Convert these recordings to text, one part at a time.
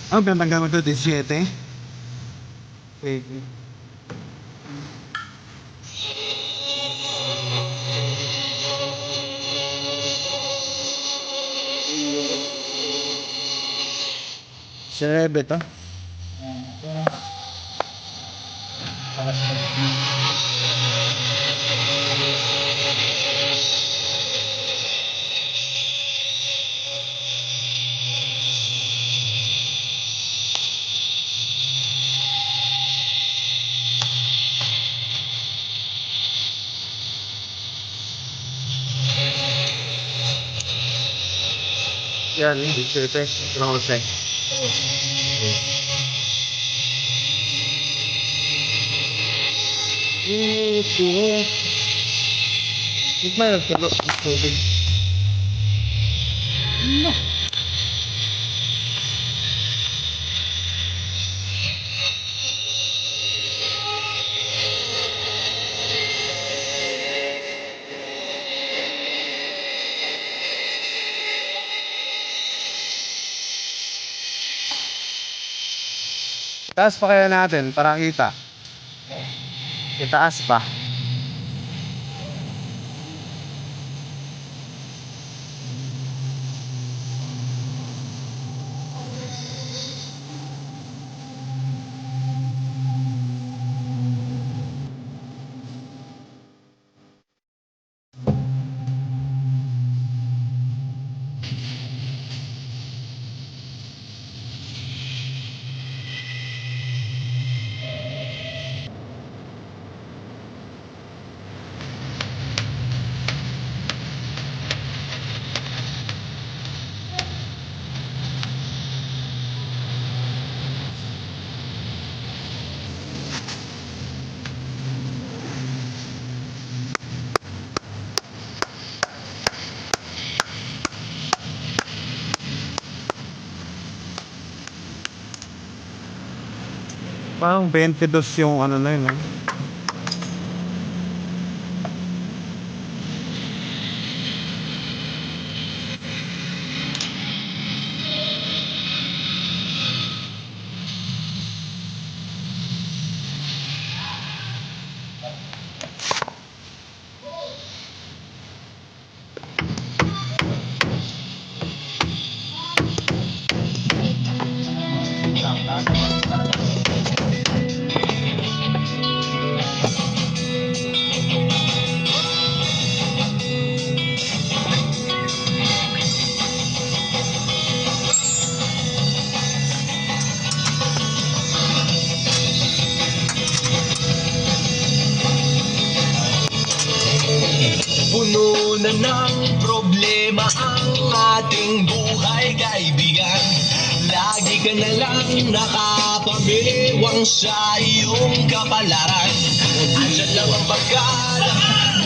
Ah, pinatanggal mo ito, 17? Pwede. Siyebe to? Yan, 17. Kurang usay. Ito. Hindi man nagtalo. Tubig. No. Taas pa kaya natin para kita. Itaas pa. Parang 22 yung ano na yun, eh. Puno na ng problema ang ating buhay, kaibigan. Lagi ka na lang nakapabewang sa iyong kapalaran. Andyan lang ang pagkala,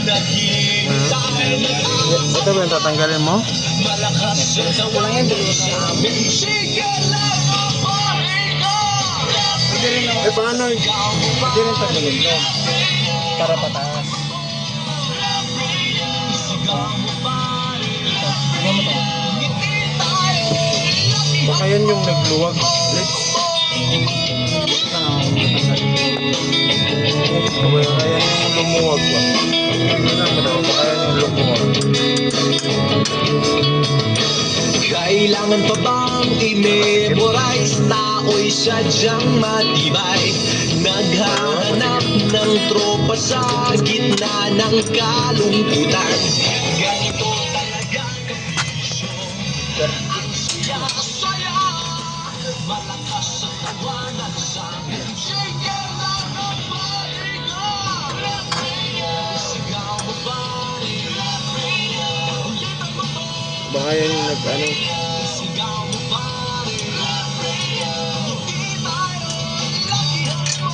naghihintay, Ito ba yung tatanggalin mo? malakas ang tawag sa amin. Sige lang ang pahinga. Eh, paano? Hindi rin tanggalin mo. Para pataas. Baka yan yung nagluwag. Let's. Baka yan yung lumuwag ba? Baka yan yung lumuwag. Kailangan pa bang i-memorize? Tao'y sadyang matibay. Naghahanap ng tropa sa gitna ng kalungkutan. Ganito talaga ang saya-saya. Malakas ang tawanan sa amin. Sige lang ang pahinga. Sigaw mo ba? Ulitan mo to. Baka yan yung nag-ano. Sigaw mo ba? Hindi tayo lakihan.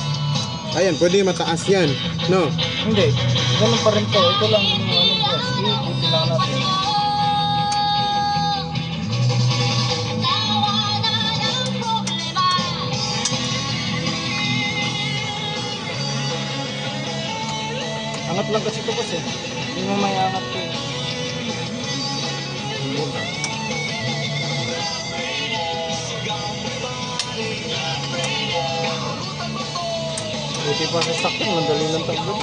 Ayan, pwede mataas yan. No? Hindi, ganun pa rin to. Ito lang yung ano po. Ikuti lang natin. Buti pa sa stock yun, madali ng tagbo.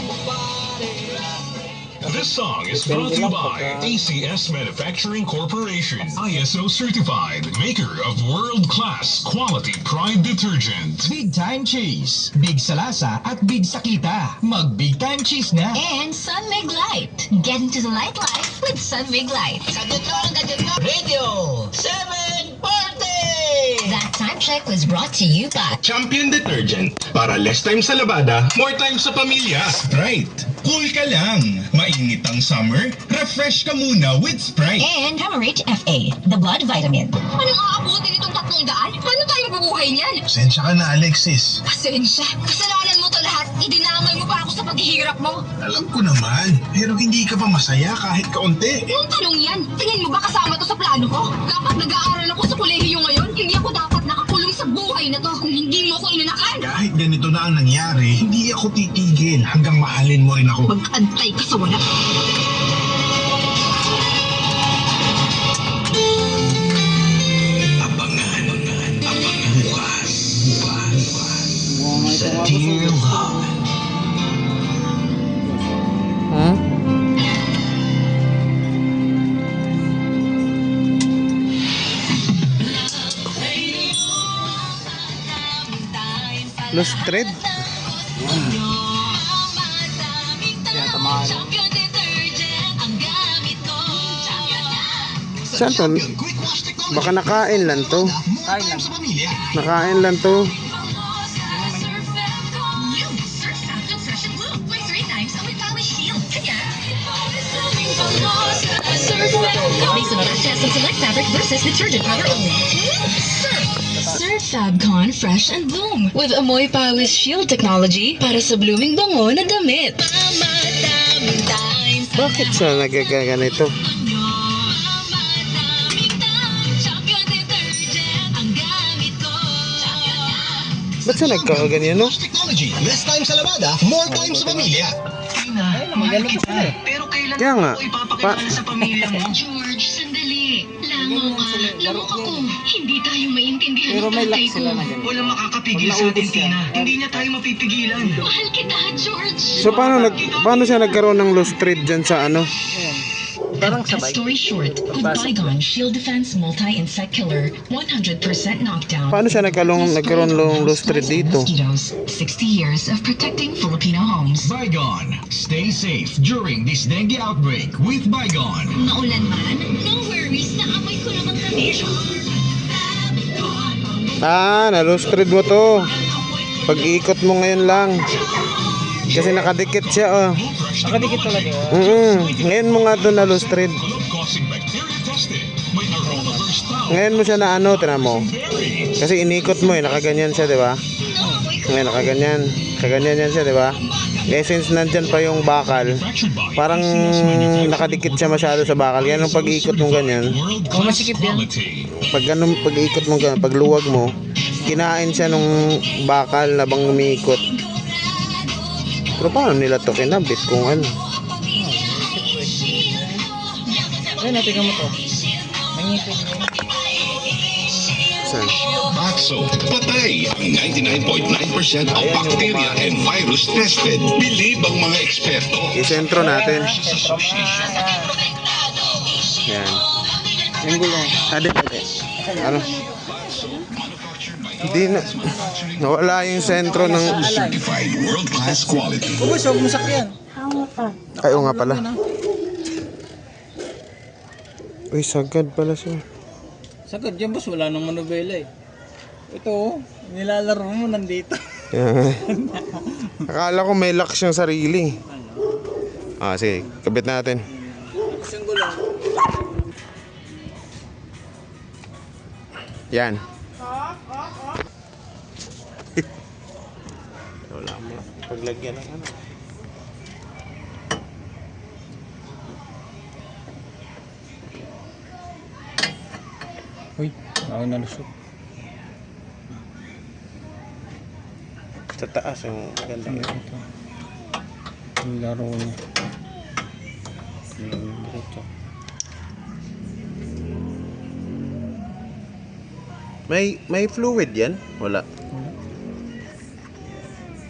This song is brought to you by ACS Manufacturing Corporation, ISO certified, maker of world-class quality Pride detergent. Big Time Cheese, Big Salasa at Big Sakita. Mag Big Time Cheese na. And Sunmig Light. Get into the light life with Sunmig Light. Radio 7 Party! That time check was brought to you by Champion Detergent. Para less time sa labada, more time sa pamilya. Sprite, cool ka lang. Mainit ang summer, refresh ka muna with Sprite. and Hamarate FA, the blood vitamin. Anong aabutin itong 300? Paano tayo mabubuhay niyan? Pasensya ka na, Alexis. Pasensya. Kasalanan mo to lahat. Idinamay mo pa ako sa paghihirap mo. Alam ko naman, pero hindi ka pa masaya kahit kaunti. Anong tanong yan? Tingin mo ba kasama to sa plano ko? Dapat nag-aaral ako sa kolehiyo ngayon. Hindi ako dapat nakakulong sa buhay na to kung hindi mo ko inanakan. Kahit ganito na ang nangyari, hindi ako titigil hanggang mahalin mo rin ako. Mag-antay ka sa wala. Abangan bukas. Sa Dear Love. Ha? Lost thread. Kaya tamaan. Saan to? Baka nakain lang to. Kain lang. Nakain lang to. Based on other tests and select fabric versus detergent powder only. Surf Fabcon Fresh and Bloom with Amoy Pawis Shield technology para sa blooming bango na damit. Bakit siya nagkaganito? Ba't siya nagkakaganyan, no? Technology, less time sa labada, more time sa pamilya. Ay, magaling sila eh. Pero kailan Kaya nga. ipapakilala sa pamilya mo? George, sandali. Lango ka. Lamok ako. Hindi tayo maintindihan Pero ng may tatay lock ko. sila na ganyan. Walang makakapigil sa atin, Tina. Hindi niya tayo mapipigilan. Mahal kita, George. So paano siya nagkaroon ng lost thread dyan sa ano? Parang Cut sabay. story short, with Bygone Shield Defense Multi-Insect Killer, 100% knockdown. Paano siya nagkaroon ng lost thread dito? Mosquitoes, 60 years of protecting Filipino homes. Bygone, stay safe during this dengue outbreak with Bygone. Maulan man, no worries. Naamoy ko naman kami. Na lost thread mo to. Pag-iikot mo ngayon lang. Kasi nakadikit siya, oh. Nakadikit talaga. Oh. Ngayon mo nga to na lost thread. Causing bacteria tested. May aroma burst out. Ngayon mo siya na ano, tinan mo. Kasi inikot mo eh, nakaganyan siya, di ba? Ngayon nakaganyan. Kaganyan yan siya, di ba? Eh, since nandyan pa yung bakal, parang nakadikit siya masyado sa bakal. Yan ang pag-iikot mo ganyan. Oh, masikip yan. Pag ganun, pag-iikot mo ganyan, pag luwag mo, kinain siya nung bakal na bang umiikot. Pero paano nila to kinabit kung ano? Ayun, tingnan mo to. Nangipin mo. Saan? Baxo, patay ang 99.9% ng bacteria and virus tested. Believe ang mga eksperto. Isentro natin. Yan. Yung gulong. Ade. Ano? Hindi na. Nawala yung sentro ng... Certified world-class quality. Ubus, huwag mo sakyan. Ay, oo nga pala. Uy, sagad pala siya. Sagad dyan, boss. Wala nang manubela eh. Ito, oh, nilalaro mo nandito. Yan. Akala ko may lock siyang sarili. Ah, sige. Kabit natin. Ubus yung gulong. Yan. Wala mo. Paglagyan ng ano. Uy, ako nalusot. Sa taas yung ganda yun. Yung laro niya. Yung diretso. May fluid yan? Wala.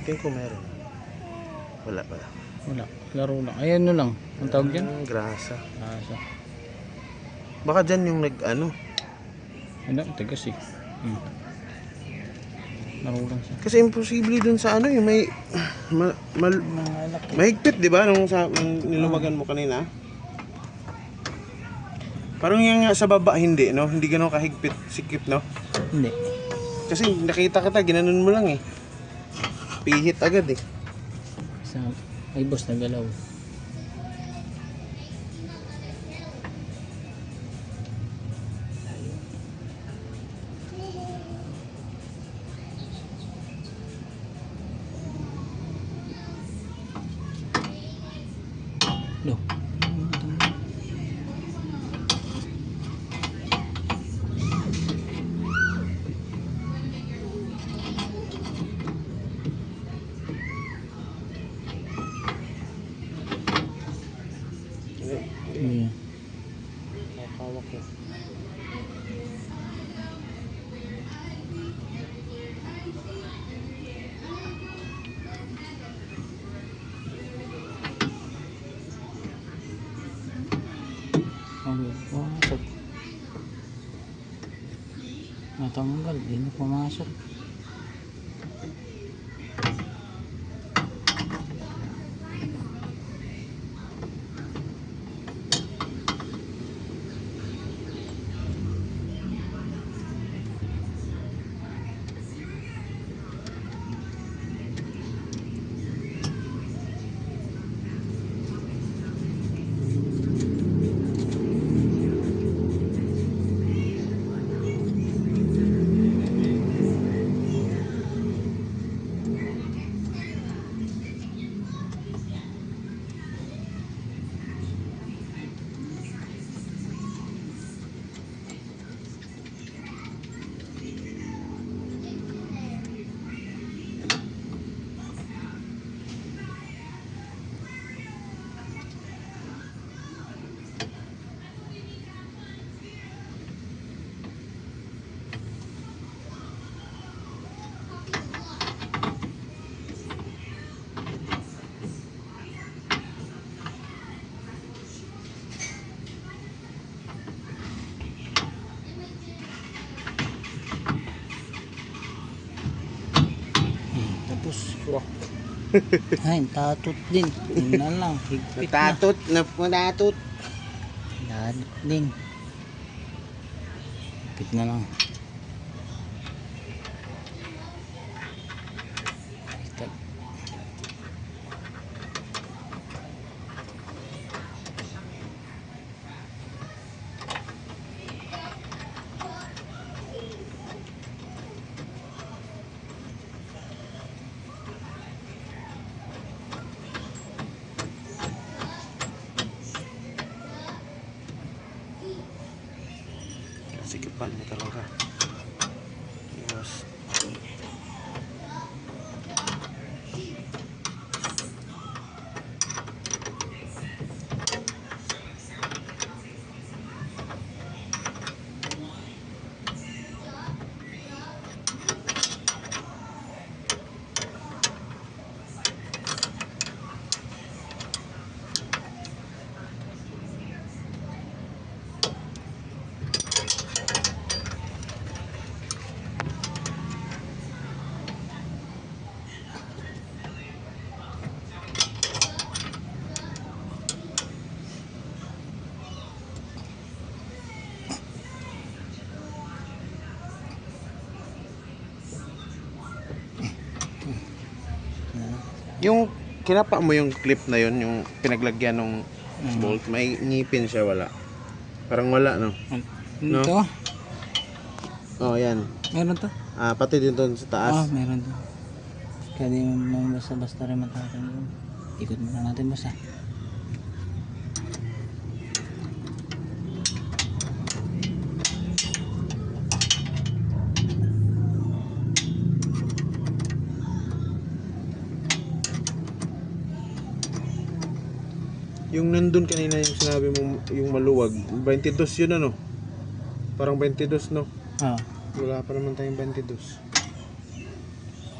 Tingin ko meron. Wala pala. Wala. Laro lang. Ayan no lang. Ang tawag dyan? Grasa. Asa. Baka dyan yung nag-ano. Ano? Tigas eh. Laro lang siya. Kasi imposible dun sa ano yung may... mahigpit, di ba? Nung nilumagan mo kanina. Parang yung nga sa baba, hindi, no? Hindi ganun kahigpit, sikip, no? Hindi. Kasi nakita kita, ginanon mo lang eh. Pihit agad eh. Sa... Ay boss, nagalaw. No. Yeah. Nakakawak ko. Pumasok. Natanggal, di na pumasok. Tapos, ay, tatot din. Yun na lang, higpit na. Natatot. Lahat din. Higpit na lang. Sikipan mo talaga. Yes. Yung kinapa mo yung clip na yun, yung pinaglagyan ng bolt, may ngipin siya, wala. Parang wala, no? No? Ito? Oh, yan. Meron to? Pati din doon sa taas. Meron to. Kaya di mo basta-basta rin matatang yun. Ikot mo na natin basta. Yung nandun kanina yung sinabi mo, yung maluwag, 22 yun ano? Parang 22 no? Ah. Wala pa naman tayong 22.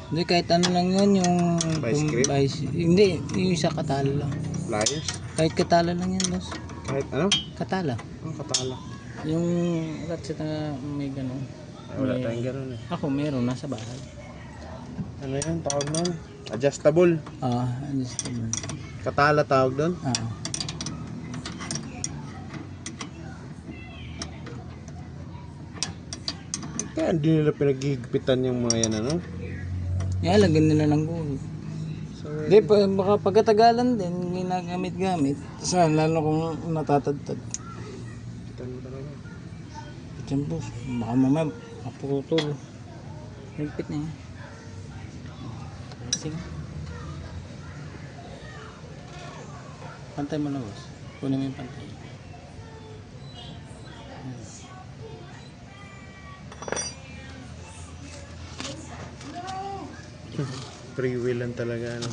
Hindi, kahit ano lang yun, yung... Vice grip? Hindi, yung isa katala lang. Pliers? Kahit katala lang yan, boss. Kahit ano? Katala. Ang katala. Yung ratchet na may gano'n. Ay, wala tayong ganun eh. Ako meron, nasa bahay. Ano yun? Tawag nun? Adjustable. Understand. Katala tawag doon. Kaya hindi nila pinaghihigpitan yung mga yan, ano? Lagyan nila ng gold. Hindi, baka pagkatagalan din, ginagamit-gamit. Saan, lalo kung natatagtag. Diyan po, baka mamaya, maputol. Higpit na yan. Sige. Pantay mo na, boss. Kunin mo yung pantay. Free will lang talaga, ano?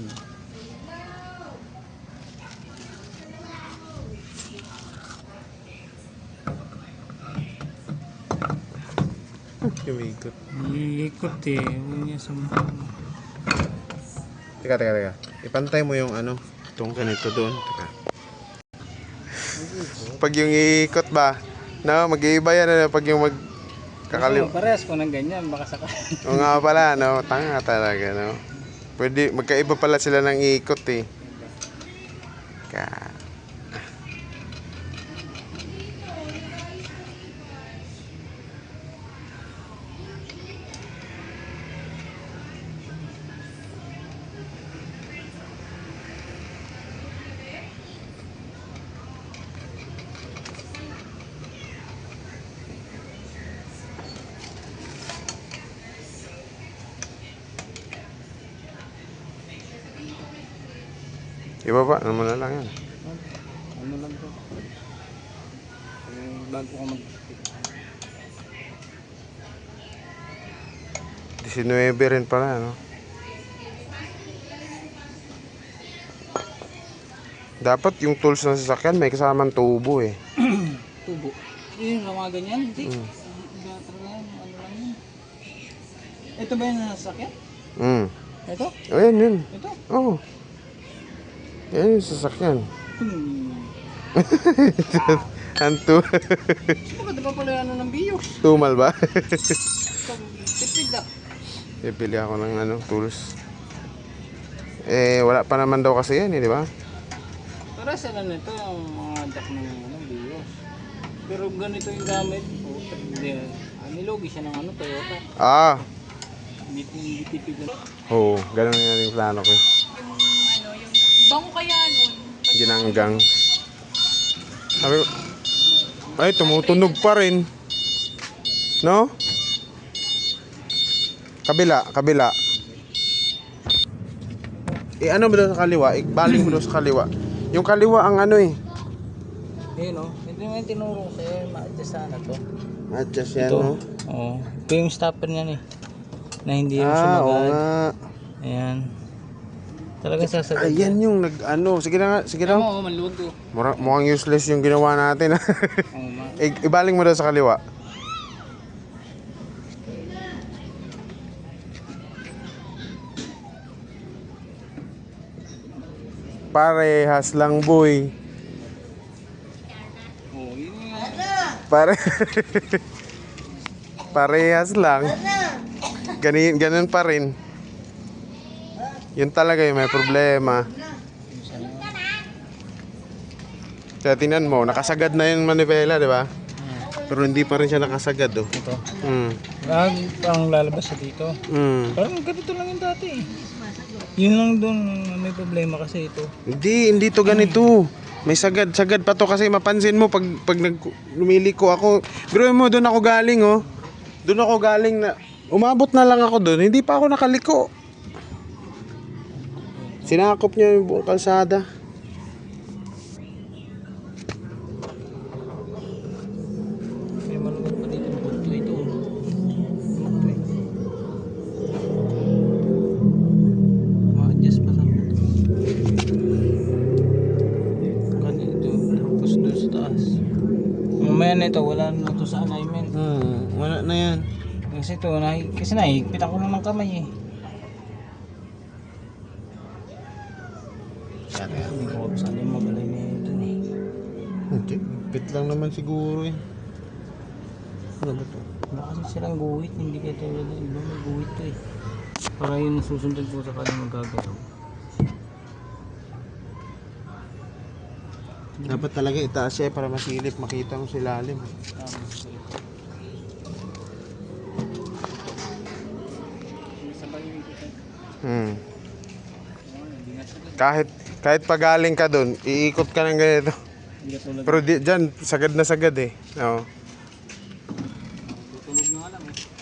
Kumikot. Iikot eh. Huwag niya sa Teka. Ipantay mo yung ano, itong ganito doon. Teka. Pag yung iikot ba, no, mag-iiba yan, ano, pag yung Parehas ko ng ganyan, baka saka. O nga pala, no, tanga talaga, no. Pwede, magkaiba pala sila ng iikot eh. Ibaba naman na lang yan. Ano lang to? Bago ko mag... 19 rin pala, no? Dapat yung tools ng sasakyan may kasamang tubo eh. Tubo. Yung mga ganyan, hindi. Iba talaga yan, ano lang yun. Ito ba yung nasasakyan? Ito? Ayan yun. Ito? Oo. Yan yung sasakyan. Anto. Bakit ba pala ano ng biyos? Tumal ba? Tipid na. Bibili ako ng ano, tools. Wala pa naman daw kasi yan di ba? Para sila nito yung mga jack ng biyos. Pero ganito yung gamit. Nilogi siya ng Toyota. Hindi tipid na. Oo, ganun nga yung plano ko. Bango kaya nun. Ginanggang. Sabi ko, ay, tumutunog pa rin. No? Kabila. Ano mo doon sa kaliwa? Baling mo doon sa kaliwa. Yung kaliwa ang ano eh. Ayun o. Ito yung tinuro ko sa'yo. Ma-adjust sana to. Adjust yan, Ito. no? Oo. Ito yung stopper niyan eh. Na hindi yung Oo sumagad. nga. Ayan. Talaga sasagad. Ayan yung nag-ano. Sige na nga, sige na. Oo, maluwag ko. Mukhang useless yung ginawa natin. Oo, Ibaling mo doon sa kaliwa. Parehas lang, boy. Oo, yun nga. Parehas lang. Ganun pa rin. Yun talaga yung may problema. Kaya tingnan mo, nakasagad na yung manibela, di ba? Pero hindi pa rin siya nakasagad, oh. Ito. Mm. Ang lalabas sa dito. Mm. Parang ganito lang yung dati eh. Yun lang doon, may problema kasi ito. Hindi to ganito. May sagad pa to kasi mapansin mo pag lumiliko ako. Pero mo doon ako galing, oh. Doon ako galing na umabot na lang ako doon, hindi pa ako nakaliko. Sinakop niya yung buong kalsada. May maluwag pa dito ng kulto ito. Ma-adjust pa sa kanito. Tapos doon sa taas. Mamaya na ito, wala na ito sa alignment. Wala na yan. Kasi ito, kasi nahigpit ako ng kamay eh. Yan. Hindi ko saan yung magalay na ito eh. Hindi, pit lang naman siguro eh. Ano ba to? Wala kasi silang guhit, hindi kayo tulad ng iba may guhit to eh. Para yung susundan po sa kanya magagalaw. Dapat talaga itaas siya para masilip, makita mo sa ilalim. Tama. Sa pag-iikot Kahit pagaling ka doon, iikot ka ng ganito. hindi tulad Pero dyan, sagad na sagad eh. Oo. tutunog na nga lang eh.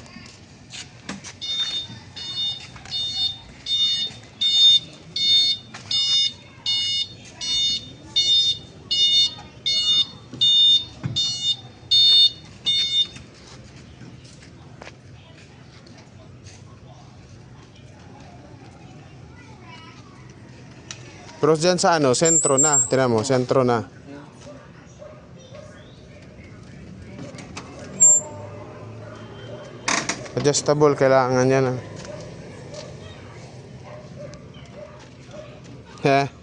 Pero dyan sa ano, sentro na. Tingnan mo, sentro na. Adjustable, kailangan yan. Heh.